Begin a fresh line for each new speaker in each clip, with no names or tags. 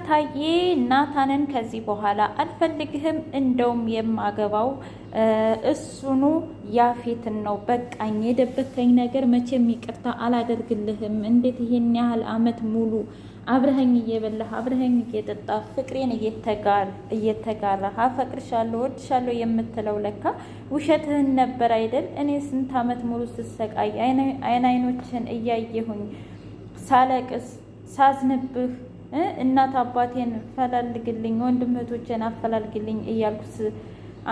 ኤፍራታዬ ናታንን ከዚህ በኋላ አልፈልግህም፣ እንደውም የማገባው እሱኑ ያፌትን ነው። በቃኝ፣ የደበከኝ ነገር መቼም ይቅርታ አላደርግልህም። እንዴት ይሄን ያህል አመት ሙሉ አብረኸኝ እየበላህ አብረኸኝ እየጠጣ ፍቅሬን እየተጋራህ አፈቅርሻለሁ ወድሻለሁ የምትለው ለካ ውሸትህን ነበር አይደል? እኔ ስንት አመት ሙሉ ስሰቃይ አይኖችን እያየሁኝ ሳለቅስ ሳዝንብህ እናት አባቴን ፈላልግልኝ ወንድም እህቶቼን አፈላልግልኝ እያልኩስ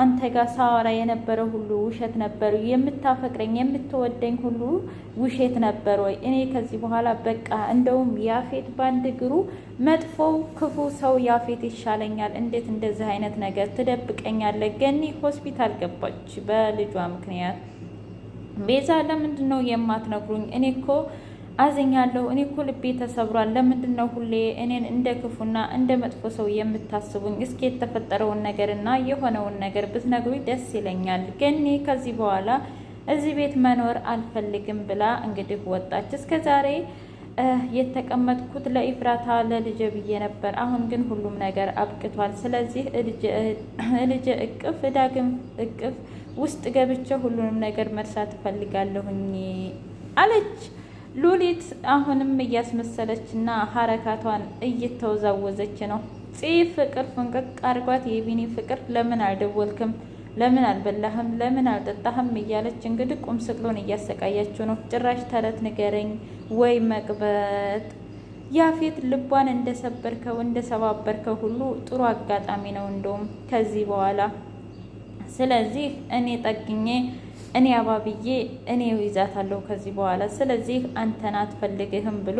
አንተ ጋር ሳወራ የነበረው ሁሉ ውሸት ነበር? የምታፈቅረኝ የምትወደኝ ሁሉ ውሸት ነበር ወይ? እኔ ከዚህ በኋላ በቃ እንደውም ያፌት ባንድ እግሩ መጥፎው ክፉ ሰው ያፌት ይሻለኛል። እንዴት እንደዚህ አይነት ነገር ትደብቀኛለህ? ገኒ ሆስፒታል ገባች በልጇ ምክንያት። ቤዛ ለምንድን ነው የማትነግሩኝ? እኔ እኮ አዝኛለሁ። እኔ እኮ ልቤ ተሰብሯል። ለምንድን ነው ሁሌ እኔን እንደ ክፉና እንደ መጥፎ ሰው የምታስቡኝ? እስኪ የተፈጠረውን ነገርና የሆነውን ነገር ብትነግሩኝ ደስ ይለኛል። ገኒ ከዚህ በኋላ እዚህ ቤት መኖር አልፈልግም ብላ እንግዲህ ወጣች። እስከ ዛሬ የተቀመጥኩት ለኢፍራታ ለልጄ ብዬ ነበር። አሁን ግን ሁሉም ነገር አብቅቷል። ስለዚህ ልጄ እቅፍ ዳግም እቅፍ ውስጥ ገብቼ ሁሉንም ነገር መርሳት እፈልጋለሁኝ አለች። ሉሊት አሁንም እያስመሰለች እና ሀረካቷን እየተወዛወዘች ነው። ፍቅር ፍንቅቅ አድርጓት የቢኒ ፍቅር ለምን አልደወልክም፣ ለምን አልበላህም፣ ለምን አልጠጣህም እያለች እንግዲህ ቁም ስቅሎን እያሰቃያችው ነው። ጭራሽ ተረት ንገረኝ ወይ መቅበጥ። ያፌት ልቧን እንደሰባበርከው ሁሉ ጥሩ አጋጣሚ ነው እንደውም ከዚህ በኋላ። ስለዚህ እኔ ጠግኜ እኔ አባብዬ እኔ ይዛታለሁ ከዚህ በኋላ። ስለዚህ አንተን አትፈልግህም ብሎ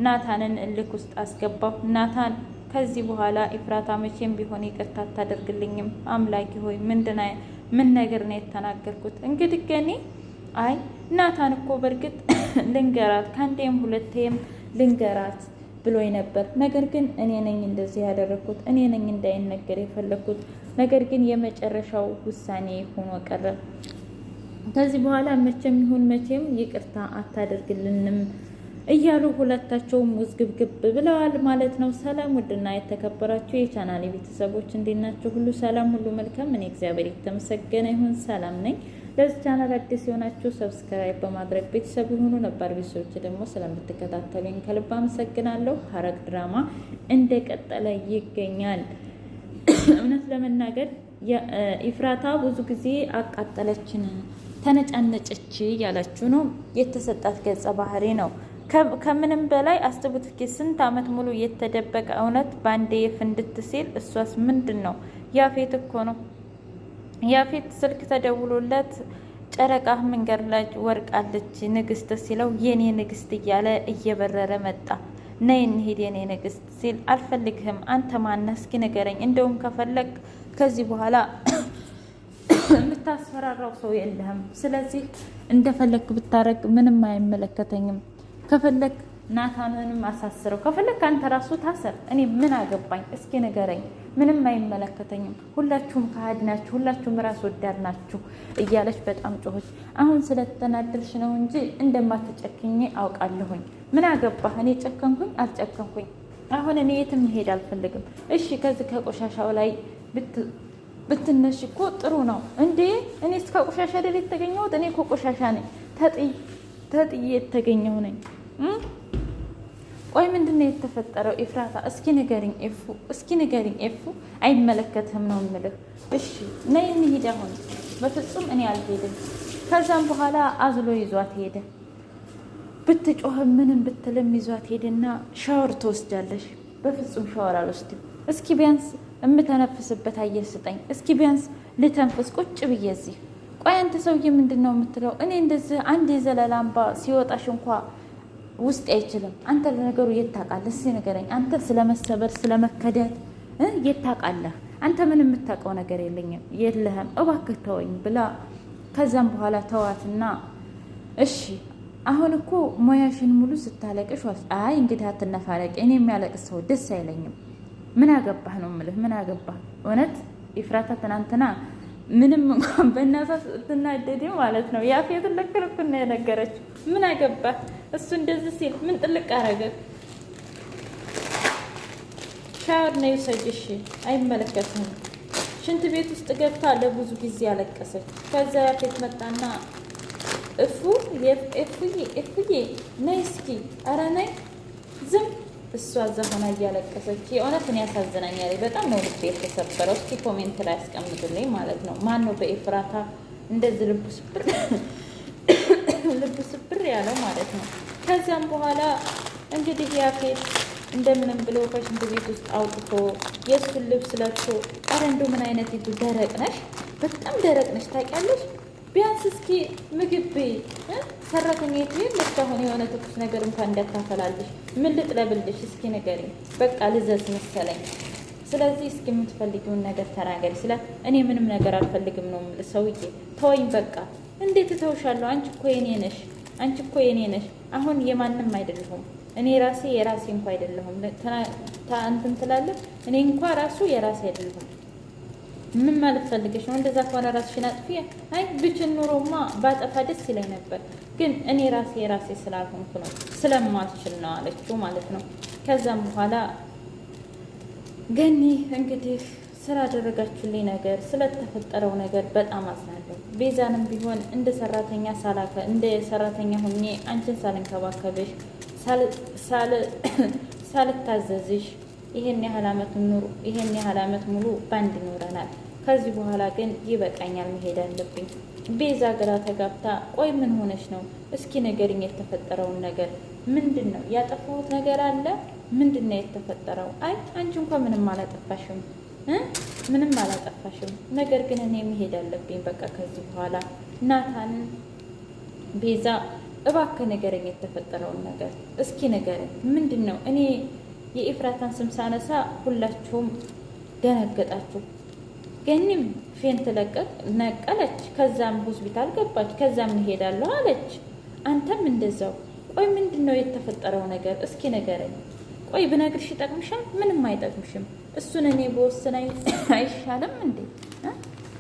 ናታንን እልክ ውስጥ አስገባው። ናታን ከዚህ በኋላ ኢፍራታ መቼም ቢሆን ይቅርታ አታደርግልኝም። አምላኪ ሆይ ምን ነገር ነው የተናገርኩት? እንግዲህ ገኒ አይ ናታን እኮ በእርግጥ ልንገራት ከአንዴም ሁለቴም ልንገራት ብሎኝ ነበር። ነገር ግን እኔ ነኝ እንደዚህ ያደረኩት፣ እኔ ነኝ እንዳይነገር የፈለኩት። ነገር ግን የመጨረሻው ውሳኔ ሆኖ ቀረ። ከዚህ በኋላ መቼም ይሁን መቼም ይቅርታ አታደርግልንም እያሉ ሁለታቸውም ውዝግብግብ ብለዋል ማለት ነው። ሰላም ውድና የተከበራችሁ የቻናሌ ቤተሰቦች እንዴት ናችሁ? ሁሉ ሰላም፣ ሁሉ መልካም። እኔ እግዚአብሔር የተመሰገነ ይሁን ሰላም ነኝ። ለዚህ ቻናል አዲስ የሆናችሁ ሰብስክራይብ በማድረግ ቤተሰብ ይሁኑ። ነባር ቤተሰቦች ደግሞ ስለምትከታተሉኝ ከልብ አመሰግናለሁ። ሐረግ ድራማ እንደቀጠለ ይገኛል። እውነት ለመናገር ኢፍራታ ብዙ ጊዜ አቃጠለችን ተነጫነጨች ያላችሁ ነው። የተሰጣት ገጸ ባህሪ ነው። ከምንም በላይ አስቡት እስኪ ስንት አመት ሙሉ የተደበቀ እውነት ባንዴ ፍንድት ሲል እሷስ ምንድን ነው? ያፌት እኮ ነው። ያፌት ስልክ ተደውሎለት ጨረቃ መንገድ ላይ ወርቃለች ንግስት ሲለው የኔ ንግስት እያለ እየበረረ መጣ። ነይ እንሂድ የኔ ንግስት ሲል አልፈልግህም። አንተ ማነህ እስኪ ንገረኝ። እንደውም ከፈለግ ከዚህ በኋላ የምታስፈራራው ሰው የለህም። ስለዚህ እንደፈለግ ብታረግ ምንም አይመለከተኝም። ከፈለግ ናታንንም አሳስረው፣ ከፈለግ አንተ ራሱ ታሰር። እኔ ምን አገባኝ? እስኪ ንገረኝ። ምንም አይመለከተኝም። ሁላችሁም ከሃዲ ናችሁ፣ ሁላችሁም ራስ ወዳድ ናችሁ እያለች በጣም ጮኸች። አሁን ስለተናደድሽ ነው እንጂ እንደማትጨክኝ አውቃለሁኝ። ምን አገባህ? እኔ ጨከንኩኝ አልጨከንኩኝ አሁን እኔ የትም መሄድ አልፈልግም። እሺ ከዚህ ከቆሻሻው ላይ ብትነሽ እኮ ጥሩ ነው እንዴ? እኔ እስከ ቆሻሻ አይደል የተገኘሁት? እኔ እኮ ቆሻሻ ነኝ፣ ተጥዬ የተገኘሁ ነኝ። ቆይ ምንድነው የተፈጠረው? ኤፍራታ እስኪ ንገሪኝ ኤፉ፣ እስኪ ንገሪኝ ኤፉ። አይመለከትህም ነው የምልህ። እሺ ነይ እንሂድ አሁን። በፍጹም እኔ አልሄድም። ከዛም በኋላ አዝሎ ይዟት ሄደ። ብትጮህም ምንም ብትልም ይዟት ሄድና ሻወር ትወስጃለሽ። በፍጹም ሻወር አልወስድም። እስኪ ቢያንስ የምተነፍስበት አየር ስጠኝ። እስኪ ቢያንስ ልተንፍስ ቁጭ ብዬ እዚህ። ቆይ አንተ ሰውዬ ምንድን ነው የምትለው? እኔ እንደዚህ አንድ የዘለላ አምባ ሲወጣሽ እንኳ ውስጥ አይችልም። አንተ ለነገሩ የት ታውቃለህ? እስኪ ንገረኝ። አንተ ስለመሰበር ስለመከዳት የት ታውቃለህ? አንተ ምን የምታውቀው ነገር የለህም። እባክህ ተወኝ ብላ ከዛም በኋላ ተዋትና እሺ አሁን እኮ ሙያሽን ሙሉ ስታለቅሽ አይ እንግዲህ አትነፋረቂ። እኔ የሚያለቅስ ሰው ደስ አይለኝም። ምን አገባህ ነው የምልህ። ምን አገባህ? እውነት ኢፍራታ ትናንትና ምንም እንኳን በእናቷ ስትናደድ ማለት ነው ያፌትን ለክርኩና የነገረችው። ምን አገባህ? እሱ እንደዚህ ሲል ምን ጥልቅ አረገ? ሻወር ነው የወሰድሽ፣ አይመለከትም። ሽንት ቤት ውስጥ ገብታ ለብዙ ጊዜ አለቀሰች። ከዛ ያፌት መጣና እፉዬ ነይ እስኪ፣ ኧረ ነይ ዝም። እሷ እዛ ሆና እያለቀሰች የእውነትን ያሳዝናኛል። በጣም ነው ልብ የተሰበረው። እስኪ ኮሜንት ላይ ያስቀምጡልኝ ማለት ነው። ማን ነው በኤፍራታ እንደዚህ ልቡ ስብር ያለው ማለት ነው። ከዚያም በኋላ እንግዲህ ያፌት እንደምንም ብሎ ከሽንት ቤት ውስጥ አውጥቶ የእሱን ልብስ ለብሶ፣ ኧረ እንደው ምን አይነት ይቱ ደረቅ ነሽ፣ በጣም ደረቅ ነሽ ታውቂያለሽ። ቢያንስ እስኪ ምግብ በይ፣ ሰራተኛ የት እስካሁን የሆነ ትኩስ ነገር እንኳን እንዳታፈላልሽ፣ ምን ልጥለብልሽ እስኪ ንገሪኝ። በቃ ልዘዝ መሰለኝ። ስለዚህ እስኪ የምትፈልጊውን ነገር ተናገሪ ስላት፣ እኔ ምንም ነገር አልፈልግም ነው የምልህ ሰውዬ፣ ተወኝ በቃ። እንዴት እተውሻለሁ? አንቺ እኮ የኔ ነሽ። አሁን የማንም አይደለሁም እኔ ራሴ የራሴ እንኳ አይደለሁም። እንትን ትላለህ። እኔ እንኳ ራሱ የራሴ አይደለሁም። ምን ማለት ፈልገሽ ነው? እንደዛ ከሆነ ራስሽን አጥፊ። አይ ብችል ኑሮማ ባጠፋ ደስ ይለኝ ነበር፣ ግን እኔ ራሴ የራሴ ስላልሆንኩ ነው፣ ስለማልችል ነው አለችው ማለት ነው። ከዛም በኋላ ገኒ እንግዲህ ስላደረጋችሁልኝ ነገር፣ ስለተፈጠረው ነገር በጣም አዝናለሁ። ቤዛንም ቢሆን እንደ ሰራተኛ ሆኜ አንቺን ሳልንከባከብሽ ሳልታዘዝሽ ይሄን ያህል አመት ሙሉ ባንድ ኖረናል። ከዚህ በኋላ ግን ይበቃኛል፣ መሄድ አለብኝ። ቤዛ ግራ ተጋብታ፣ ቆይ ምን ሆነሽ ነው? እስኪ ንገሪኝ የተፈጠረውን ነገር። ምንድን ነው ያጠፋሁት ነገር አለ? ምንድን ነው የተፈጠረው? አይ አንቺ እንኳን ምንም አላጠፋሽም። ነገር ግን እኔ መሄድ አለብኝ በቃ ከዚህ በኋላ። ናታንን ቤዛ እባክህ ንገረኝ የተፈጠረውን ነገር እስኪ ንገረኝ። ምንድን ነው? እኔ የኤፍራታን ስም ሳነሳ ሁላችሁም ደነገጣችሁ። ገኒም ፌንት ነቀለች፣ ከዛም ሆስፒታል ገባች፣ ከዛም እሄዳለሁ አለች። አንተም እንደዛው። ቆይ ምንድን ነው የተፈጠረው ነገር እስኪ ንገረኝ። ቆይ ብነግርሽ ይጠቅምሻል? ምንም አይጠቅምሽም። እሱን እኔ በወስን አይሻልም እንዴ?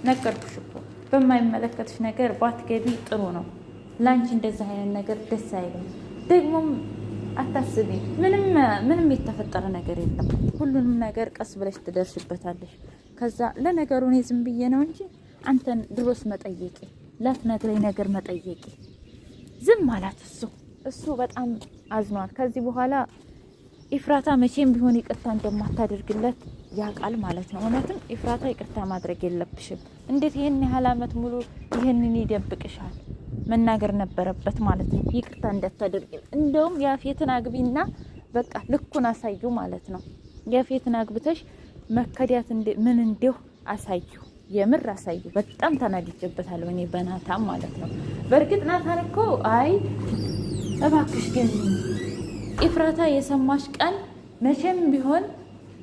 ነገርኩሽ እኮ በማይመለከትሽ ነገር ባትገቢ ጥሩ ነው። ላንቺ እንደዛ አይነት ነገር ደስ አይልም። ደግሞም አታስቢ፣ ምንም የተፈጠረ ነገር የለም። ሁሉንም ነገር ቀስ ብለሽ ትደርሽበታለሽ። ከዛ ለነገሩ እኔ ዝም ብዬ ነው እንጂ አንተን ድሮስ መጠየቂ፣ ላትነግረኝ ነገር መጠየቂ። ዝም አላት። እሱ በጣም አዝኗል። ከዚህ በኋላ ኤፍራታ መቼም ቢሆን ይቅርታ እንደማታደርግለት ያውቃል ማለት ነው። እውነትም ኤፍራታ ይቅርታ ማድረግ የለብሽም። እንዴት ይህን ያህል አመት ሙሉ ይህንን ይደብቅሻል? መናገር ነበረበት ማለት ነው። ይቅርታ እንዳታደርግ። እንደውም ያፌትን አግቢና በቃ ልኩን አሳዩ ማለት ነው። ያፌትን አግብተሽ መከዳት ምን እንደው አሳዩ፣ የምር አሳዩ። በጣም ተናድጄበታለሁ እኔ በናታን ማለት ነው። በእርግጥ ናታን እኮ አይ እባክሽ ግን ኤፍራታ የሰማሽ ቀን መቼም ቢሆን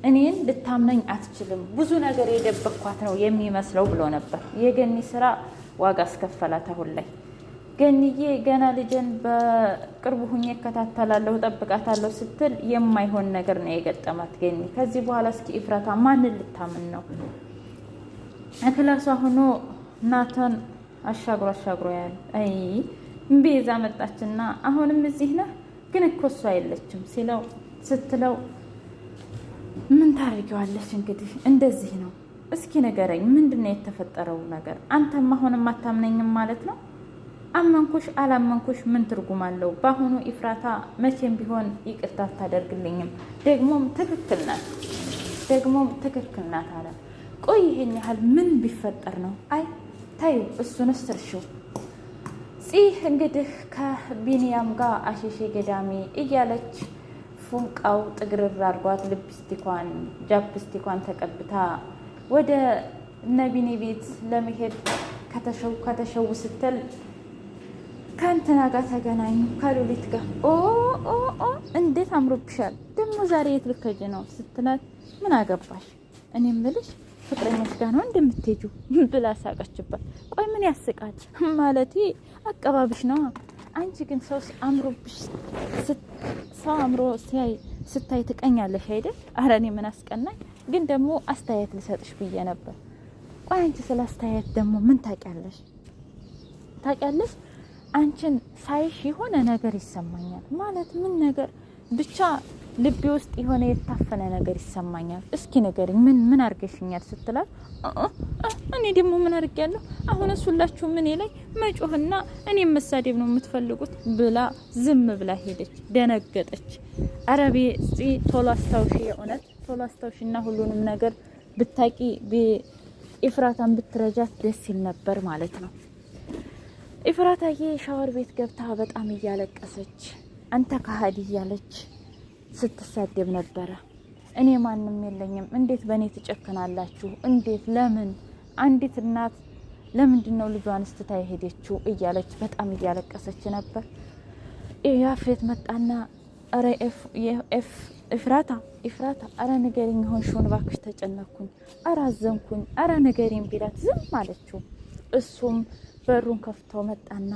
እኔን ልታምነኝ አትችልም፣ ብዙ ነገር የደበኳት ነው የሚመስለው ብሎ ነበር። የገኒ ስራ ዋጋ አስከፈላት አሁን ላይ። ገኒዬ ገና ልጅን በቅርቡ ሁኜ እከታተላለሁ እጠብቃታለሁ ስትል የማይሆን ነገር ነው የገጠማት ገኒ። ከዚህ በኋላ እስኪ ኤፍራታ ማንን ልታምን ነው? ክላሷ ሆኖ ናታን አሻግሮ ያለ አይ ቤዛ መጣችና አሁንም እዚህ ነህ ግን እኮ እሷ የለችም ስትለው ምን ታደርጊዋለሽ እንግዲህ እንደዚህ ነው። እስኪ ንገረኝ ምንድን ነው የተፈጠረው ነገር? አንተም አሁንም አታምነኝም ማለት ነው? አመንኩሽ አላመንኩሽ ምን ትርጉም አለው? በአሁኑ ኤፍራታ መቼም ቢሆን ይቅርታ አታደርግልኝም። ደግሞም ትክክል ናት አለ። ቆይ ይሄን ያህል ምን ቢፈጠር ነው? አይ ታዩ እሱንስ እርሺው። ፂህ እንግዲህ ከቢኒያም ጋር አሸሼ ገዳሜ እያለች ፉንቃው ጥግርር አድርጓት ጃፕስቲኳን ተቀብታ ወደ ነቢኔ ቤት ለመሄድ ከተሸው ስትል ከእንትና ጋር ተገናኙ፣ ከሉሊት ጋር። እንዴት አምሮብሻል ደግሞ ዛሬ የት ልትሄጂ ነው ስትላት፣ ምን አገባሽ እኔ እምልሽ ፍቅረኛሽ ጋር ነው እንደምትሄጁ ብላ ሳቀችባት። ቆይ ምን ያስቃል? ማለቴ አቀባብሽ ነው። አንቺ ግን ሰው አምሮብሽ ሰው አምሮ ስታይ ትቀኛለሽ አይደል? ኧረ እኔ ምን አስቀናኝ? ግን ደግሞ አስተያየት ልሰጥሽ ብዬ ነበር። ቆይ አንቺ ስለ አስተያየት ደግሞ ምን ታውቂያለሽ? አንቺን ሳይሽ የሆነ ነገር ይሰማኛል። ማለት ምን ነገር? ብቻ ልቤ ውስጥ የሆነ የታፈነ ነገር ይሰማኛል። እስኪ ንገሪኝ ምን አርገሽኛል ስትላት እኔ ደግሞ ምን አርጌያለሁ? አሁን ሁላችሁ ምን ላይ መጮህና እኔ መሳደብ ነው የምትፈልጉት ብላ ዝም ብላ ሄደች። ደነገጠች። አረቤ ቶሎ አስታውሺ፣ የእውነት ቶሎ አስታውሺና ሁሉንም ነገር ብታቂ ኢፍራታን ብትረጃት ደስ ይል ነበር ማለት ነው። ኢፍራታዬ ሻወር ቤት ገብታ በጣም እያለቀሰች አንተ ከሀዲ እያለች ስትሳደብ ነበረ። እኔ ማንም የለኝም፣ እንዴት በእኔ ትጨክናላችሁ? እንዴት ለምን አንዲት እናት ለምንድነው ልጇን ስትታ የሄደችው? እያለች በጣም እያለቀሰች ነበር። ያፌት መጣና አረ ኢፍራታ አረ ንገሪኝ ሆንሽውን ባክሽ ተጨነኩኝ፣ አረ አዘንኩኝ፣ አረ ንገሪኝ ቢላት ዝም አለችው። እሱም በሩን ከፍቶ መጣና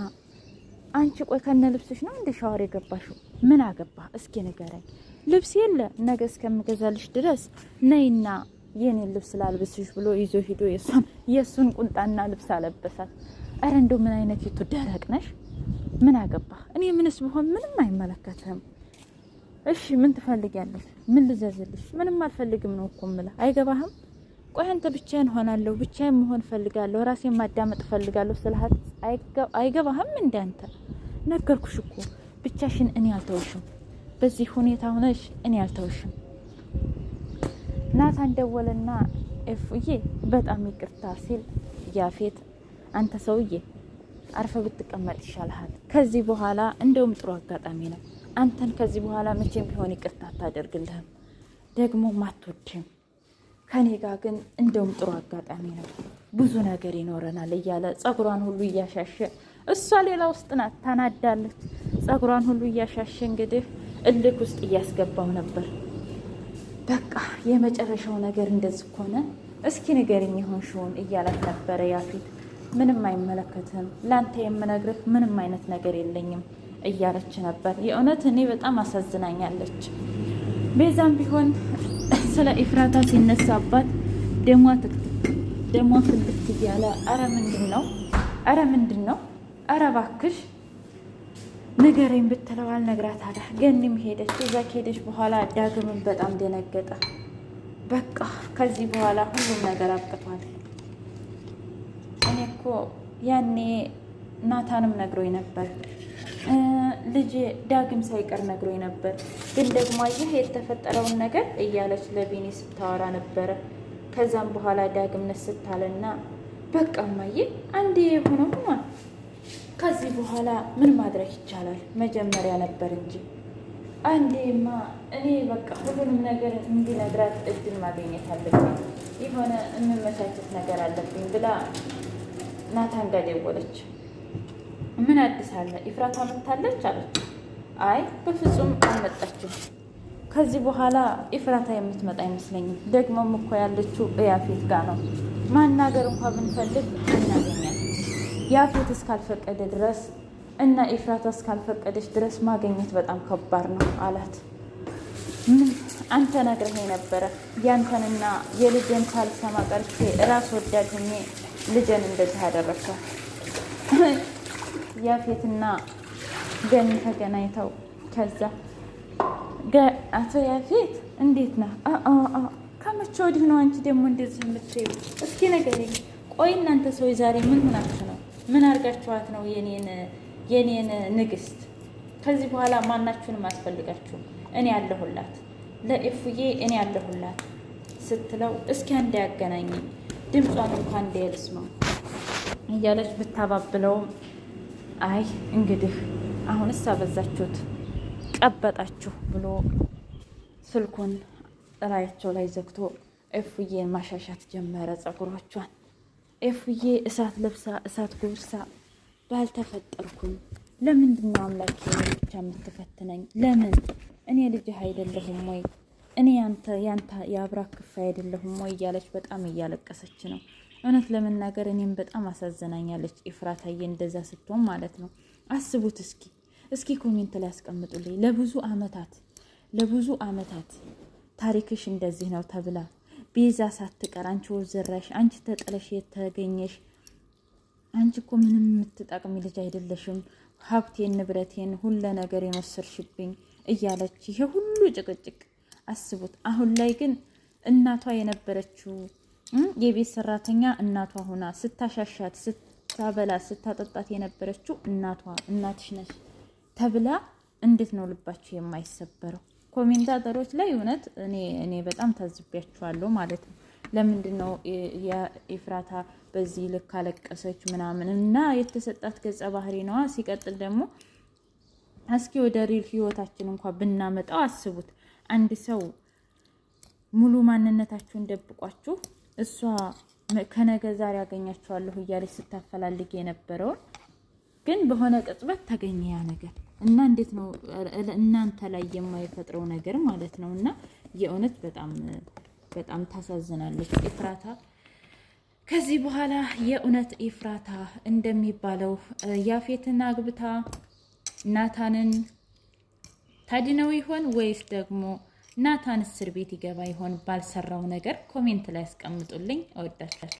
አንቺ ቆይ ከነ ልብስሽ ነው እንደ ሻወር የገባሽው? ምን አገባ እስኪ ንገረኝ። ልብስ የለ ነገ እስከምገዛልሽ ድረስ ነይና የኔን ልብስ ላልብስሽ ብሎ ይዞ ሂዶ የሱን ቁንጣና ልብስ አለበሳት። አረ እንደው ምን አይነት ይቱ ደረቅ ነሽ? ምን አገባ? እኔ ምንስ ብሆን ምንም አይመለከትም። እሺ ምን ትፈልጊያለሽ? ምን ልዘዝልሽ? ምንም አልፈልግም ነው እኮ የምልህ። አይገባህም? ቆይ አንተ ብቻዬን ሆናለሁ፣ ብቻዬን መሆን ፈልጋለሁ፣ ራሴን ማዳመጥ ፈልጋለሁ ስልሃት አይገባህም? እንዳንተ ነገርኩሽ እኮ ብቻሽን እኔ አልተውሽም፣ በዚህ ሁኔታ ሆነሽ እኔ አልተውሽም። ናታን ደወለና እፉዬ በጣም ይቅርታ ሲል ያፌት አንተ ሰውዬ አርፈ ብትቀመጥ ይሻልሃል። ከዚህ በኋላ እንደውም ጥሩ አጋጣሚ ነው። አንተን ከዚህ በኋላ መቼም ቢሆን ይቅርታ አታደርግልህም፣ ደግሞ ማትወድም ከኔ ጋር ግን እንደውም ጥሩ አጋጣሚ ነው፣ ብዙ ነገር ይኖረናል እያለ ጸጉሯን ሁሉ እያሻሸ እሷ ሌላ ውስጥ ናት፣ ታናዳለች። ጸጉሯን ሁሉ እያሻሸ እንግዲህ እልክ ውስጥ እያስገባው ነበር። በቃ የመጨረሻው ነገር እንደዚህ ከሆነ እስኪ ንገሪኝ የሆንሽውን እያላት ነበረ ያፌት። ምንም አይመለከትም፣ ላንተ የምነግርህ ምንም አይነት ነገር የለኝም እያለች ነበር። የእውነት እኔ በጣም አሳዝናኛለች። ቤዛም ቢሆን ስለ ኢፍራታ ሲነሳባት ደሟ ፍልት እያለ አረ ምንድን ነው አረ ባክሽ ንገረኝ ብትለው አልነግራት አለ። ገኒም ሄደች። እዛ ከሄደች በኋላ ዳግምን በጣም ደነገጠ። በቃ ከዚህ በኋላ ሁሉም ነገር አብቅቷል። እኔ እኮ ያኔ ናታንም ነግሮኝ ነበር፣ ልጅ ዳግም ሳይቀር ነግሮኝ ነበር፣ ግን ደግሞ አየህ የተፈጠረውን ነገር እያለች ለቢኒ ስታወራ ነበረ። ከዛም በኋላ ዳግም ነስታለና በቃ እማዬ አንዴ የሆነው ሆኗል፣ ከዚህ በኋላ ምን ማድረግ ይቻላል? መጀመሪያ ነበር እንጂ አንዴማ እኔ በቃ ሁሉንም ነገር እንዲነግራት እድል ማግኘት አለብኝ፣ የሆነ የምመቻቸት ነገር አለብኝ ብላ ናታን ጋር ደወለች። ምን አዲስ አለ? ኢፍራታ መታለች አለች። አይ በፍጹም አልመጣችም። ከዚህ በኋላ ኢፍራታ የምትመጣ አይመስለኝም። ደግሞም እኮ ያለችው ያፌት ጋር ነው። ማናገር እንኳን ብንፈልግ እናገኛል። ያፌት እስካልፈቀደ ድረስ እና ኢፍራታ እስካልፈቀደች ድረስ ማግኘት በጣም ከባድ ነው አላት። ምን አንተ ነግረኸኝ ነበረ ያንተንና የልጅን ሳልሰማ ቀርቼ ራስ ወዳድ ሆኜ ልጅን እንደዚህ አደረግከው። ያፌትና ገኒ ተገናኝተው ከዛ አቶ ያፌት እንዴት ነህ? ከመቼ ወዲህ ነው አንቺ ደግሞ እንደዚህ የምትይው? እስኪ ንገሪኝ። ቆይ እናንተ ሰዎች ዛሬ ምን ሆናችሁ ነው? ምን አድርጋችኋት ነው የኔን ንግስት? ከዚህ በኋላ ማናችሁንም አስፈልጋችሁም፣ እኔ ያለሁላት ለኢፉዬ እኔ ያለሁላት ስትለው እስኪ አንዴ ያገናኘኝ ድምጿን እንኳን እንዳይልስማው እያለች ብታባብለውም አይ እንግዲህ አሁንስ አበዛችሁት ቀበጣችሁ ብሎ ስልኩን እላያቸው ላይ ዘግቶ ኤፉዬን ማሻሻት ጀመረ ጸጉሮቿን። ኤፉዬ እሳት ለብሳ እሳት ጎርሳ ባልተፈጠርኩኝ ለምንድን ነው አምላኬ ብቻ የምትፈትነኝ? ለምን እኔ ልጅህ አይደለሁም ወይ? እኔ ያንተ የአብራክ ክፋይ አይደለሁም ወይ? እያለች በጣም እያለቀሰች ነው። እውነት ለመናገር እኔም በጣም አሳዝናኛለች ኢፍራታዬ እንደዛ ስትሆን ማለት ነው። አስቡት እስኪ ኮሜንት ላይ ያስቀምጡልኝ። ለብዙ አመታት ታሪክሽ እንደዚህ ነው ተብላ ቤዛ ሳትቀር አንቺ ወዘራሽ፣ አንቺ ተጠለሽ የተገኘሽ፣ አንቺ እኮ ምንም የምትጠቅሚ ልጅ አይደለሽም፣ ሀብቴን ንብረቴን ሁለ ነገር የወሰድሽብኝ እያለች ይሄ ሁሉ ጭቅጭቅ አስቡት። አሁን ላይ ግን እናቷ የነበረችው የቤት ሰራተኛ እናቷ ሆና ስታሻሻት፣ ስታበላ፣ ስታጠጣት የነበረችው እናትሽ ነሽ ተብላ እንዴት ነው ልባችሁ የማይሰበረው? ኮሜንታተሮች ላይ እውነት እኔ በጣም ታዝቢያችኋለሁ ማለት ነው። ለምንድን ነው የኤፍራታ በዚህ ልክ አለቀሰች ምናምን? እና የተሰጣት ገጸ ባህሪ ነዋ። ሲቀጥል ደግሞ እስኪ ወደ ሪል ህይወታችን እንኳን ብናመጣው አስቡት። አንድ ሰው ሙሉ ማንነታችሁን ደብቋችሁ እሷ ከነገ ዛሬ ያገኛችኋለሁ እያለች ስታፈላልግ የነበረውን ግን በሆነ ቅጽበት ተገኘ ያ ነገር እና እንዴት ነው እናንተ ላይ የማይፈጥረው ነገር ማለት ነው። እና የእውነት በጣም ታሳዝናለች ኤፍራታ። ከዚህ በኋላ የእውነት ኤፍራታ እንደሚባለው ያፌትን አግብታ ናታንን ታድነው ይሆን ወይስ ደግሞ ናታን እስር ቤት ይገባ ይሆን? ባልሰራው ነገር ኮሜንት ላይ አስቀምጡልኝ። እወዳችኋለሁ።